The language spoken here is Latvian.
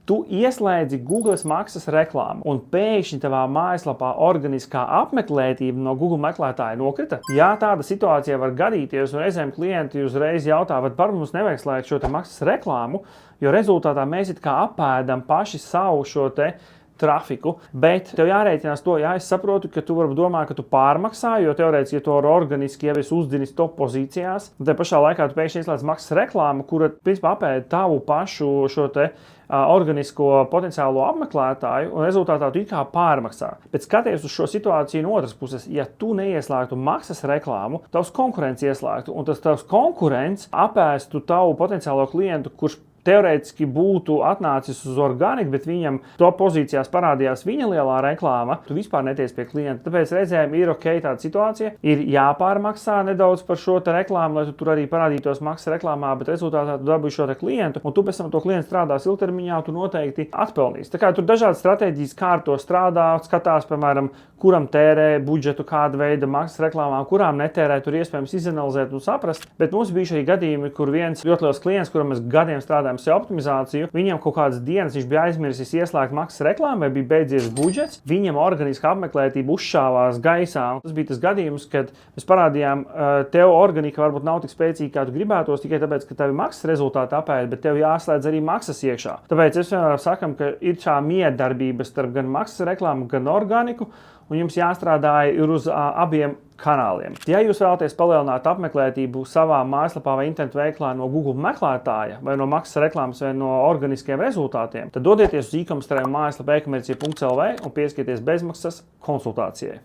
Tu ieslēdzi Google maksas reklāmu un pēkšņi tavā mājaslapā organiskā apmeklētība no Google meklētāja nokrita. Jā, tāda situācija var gadīties, un reizēm klienti uzreiz jautā, vai varbūt mums nevajag slēgt šo te maksas reklāmu, jo rezultātā mēs it kā apēdam paši savu šo te trafiku, bet tev jārēķinās to, jā, es saprotu, ka tu varbūt domā, ka tu pārmaksā, jo teorētiski, ja tu organiski jau esi uzdinis top pozīcijās, un te pašā laikā tu pēkšņi ieslēdz maksas reklāmu, kura, principā, apēd tavu pašu šo te organisko potenciālo apmeklētāju, un rezultātā tu it kā pārmaksā. Bet skaties uz šo situāciju no otras puses, ja tu neieslēgtu maksas reklāmu, tavs konkurents ieslēgtu, un tas tavs konkurents apēstu tavu potenciālo klientu, kurš teorētiski būtu atnācis uz organiku, bet viņam to pozīcijās parādījās viņa lielā reklāma, tu vispār neties pie klienta. Tāpēc reizēm ir ok tāda situācija, ir jāpārmaksā nedaudz par šo te reklāmu, lai tu tur arī parādītos maksas reklāmā, bet rezultātā tu dabūji šo te klientu, un tu pēc tam to klientu strādās ilgtermiņā, tu noteikti atpelnīsi. Tā kā tur dažādas stratēģijas, kā ar to strādā, skatās, piemēram, kuram tērē budžetu, kāda veida maksas reklāmām, kurām netērē, tur iespējams izanalizēt un saprast, bet mums bija arī gadījumi, kur viens ļoti liels klients, kuram mēs gadiem strādājam optimizāciju, viņam kaut kādas dienas viņš bija aizmirsis ieslēgt maksas reklāmu vai bija beidzies budžets, viņam organiska apmeklētība uzšāvās gaisā. Un tas bija tas gadījums, kad mēs parādījām, tev organika varbūt nav tik spēcīga, kā tu gribētos, tikai tāpēc, ka tev maksas rezultāti apēd, bet tev jāslēdz arī maksas iekšā. Tāpēc es vienmēr sakam, ka ir šā miedarbība starp gan maksas reklāmu, gan organiku, un jums jāstrādā ir uz abiem kanāliem. Ja jūs vēlaties palielināt apmeklētību savā mājaslapā vai internetu veikalā no Google meklētāja, vai no maksas reklāmas, vai no organiskiem rezultātiem, tad dodieties uz e-commerce mājaslapu e-komercija.lv un pieskieties bezmaksas konsultācijai.